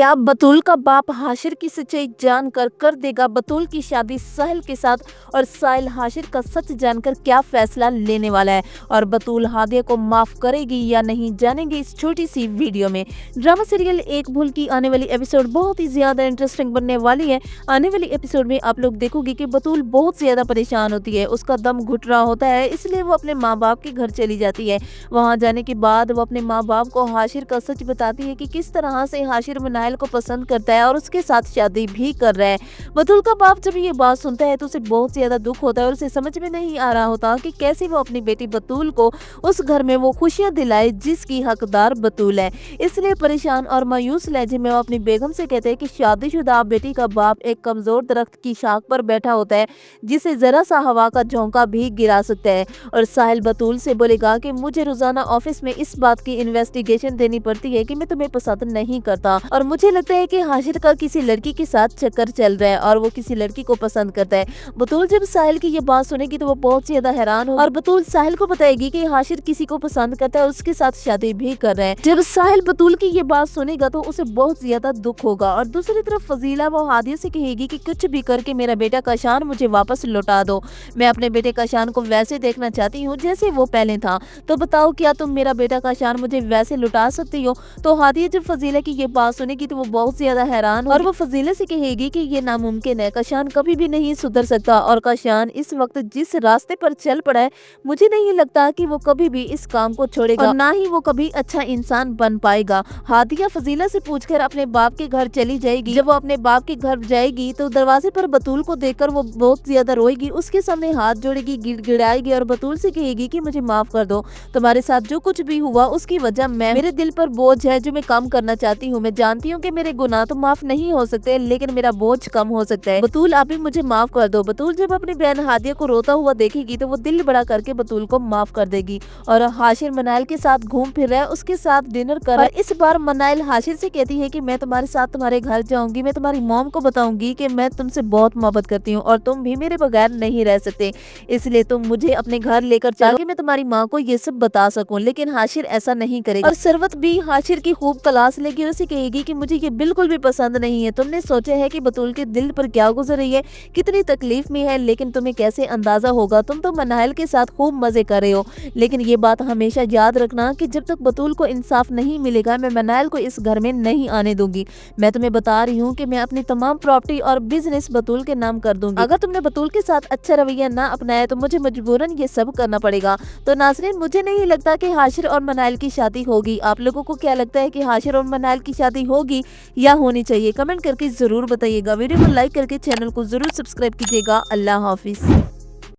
क्या बतूल का बाप हाशिर की सच्चाई जानकर कर देगा बतूल की शादी साहिल के साथ, और साहिल हाशिर का सच जानकर क्या फैसला लेने वाला है, और बतूल हादिया को माफ करेगी या नहीं, जानेंगे इस छोटी सी वीडियो में। ड्रामा सीरियल एक भूल की आने वाली एपिसोड बहुत ही ज्यादा इंटरेस्टिंग बनने वाली है। आने वाली एपिसोड में आप लोग देखोगे कि बतूल बहुत ज्यादा परेशान होती है, उसका दम घुट रहा होता है, इसलिए वो अपने माँ बाप के घर चली जाती है। वहां जाने के बाद वो अपने माँ बाप को हाशिर का सच बताती है कि किस तरह से हाशिर मनाइल को पसंद करता है और उसके साथ शादी भी कर रहा है। बतूल का बाप जब ये बात सुनता है तो उसे बहुत ज्यादा दुख होता है और उसे समझ में नहीं आ रहा होता कि कैसे वो अपनी बेटी बतूल को उस घर में वो खुशियां दिलाए जिसकी हकदार बतूल है। इसलिए परेशान और मायूस लहजे में वो अपनी बेगम से कहते हैं कि शादीशुदा बेटी का बाप एक कमजोर दरख्त की शाख पर बैठा होता है जिसे जरा सा हवा का झोंका भी गिरा सकता है, और साहिल बतूल से बोलेगा कि मुझे रोजाना ऑफिस में इस बात की इन्वेस्टिगेशन देनी पड़ती है कि मैं तुम्हें पसंद नहीं करता, और मुझे लगता है कि हाशिर का किसी लड़की के साथ चक्कर चल रहा है और वो किसी लड़की को पसंद करता है। बतूल जब साहिल की ये बात सुनेगी तो वो बहुत ज्यादा हैरान होगी और बतूल साहिल को बताएगी कि हाशिर किसी को पसंद करता है और उसके साथ शादी भी कर रहा है। जब साहिल बतूल की ये बात सुनेगा तो उसे बहुत ज्यादा दुख होगा, और दूसरी तरफ फजीला वो हादिया से कहेगी कि कुछ भी करके मेरा बेटा काशान मुझे वापस लौटा दो, मैं अपने बेटे काशान को वैसे देखना चाहती हूँ जैसे वो पहले था, तो बताओ क्या तुम मेरा बेटा काशान मुझे वैसे लौटा सकती हो। तो हादिया जब फजीला की ये बात सुनेगी तो वो बहुत ज्यादा हैरान और वो फजीला से कहेगी कि ये नामुमकिन है, काशान कभी भी नहीं सुधर सकता, और काशान इस वक्त जिस रास्ते पर चल पड़ा है मुझे नहीं लगता कि वो कभी भी इस काम को छोड़ेगा और ना ही वो कभी अच्छा इंसान बन पाएगा। हादिया फजीला से पूछकर अपने बाप के घर चली जाएगी। जब वो अपने बाप के घर जाएगी तो दरवाजे पर बतूल को देखकर वो बहुत ज्यादा रोएगी, उसके सामने हाथ जोड़ेगी, गिड़गिड़ाएगी और बतूल से कहेगी कि मुझे माफ कर दो, तुम्हारे साथ जो कुछ भी हुआ उसकी वजह मेरे दिल पर बोझ है जो मैं कम करना चाहती हूँ, मैं जानती हूँ कि मेरे गुनाह तो माफ नहीं हो सकते लेकिन मेरा बोझ कम हो सकता है, बतूल आप भी मुझे माफ कर दो। बतूल जब अपनी बहन हादिया को रोता हुआ देखेगी तो वो दिल बड़ा करके बतूल को माफ कर देगी, और हाशिर मनाइल के साथ घूम फिर रहा है, उसके साथ डिनर कर रहा है। इस बार मनाइल हाशिर से कहती है कि मैं तुम्हारे साथ तुम्हारे घर जाऊंगी, मैं तुम्हारी मॉम को बताऊंगी कि मैं तुमसे बहुत मोहब्बत करती हूँ और तुम भी मेरे बगैर नहीं रह सकते, इसलिए तुम मुझे अपने घर लेकर चलो कि मैं तुम्हारी माँ को ये सब बता सकूं। लेकिन हाशिर ऐसा नहीं करेगा और सरवत भी हाशिर की खूब तलाश लेगी और उसे कहेगी कि मुझे ये बिल्कुल भी पसंद नहीं है, तुमने सोचा है कि बतूल के दिल पर क्या गुजर रही है, कितनी तकलीफ में है, लेकिन तुम्हें कैसे अंदाजा होगा, तुम तो मनाइल के साथ खूब मजे कर रहे हो, लेकिन ये बात हमेशा याद रखना कि जब तक बतूल को इंसाफ नहीं मिलेगा मैं मनाइल को इस घर में नहीं आने दूंगी। मैं तुम्हें बता रही हूँ कि मैं अपनी तमाम प्रॉपर्टी और बिजनेस बतूल के नाम कर दूंगी, अगर तुमने बतूल के साथ अच्छा रवैया ना अपनाया तो मुझे मजबूरन ये सब करना पड़ेगा। तो नाज़रीन, मुझे नहीं लगता कि हाशिर और मनाइल की शादी होगी। आप लोगों को क्या लगता है कि हाशिर और मनाइल की शादी होगी या होनी चाहिए? कमेंट करके जरूर बताइएगा। वीडियो को लाइक करके चैनल को जरूर सब्सक्राइब कीजिएगा। अल्लाह हाफिज।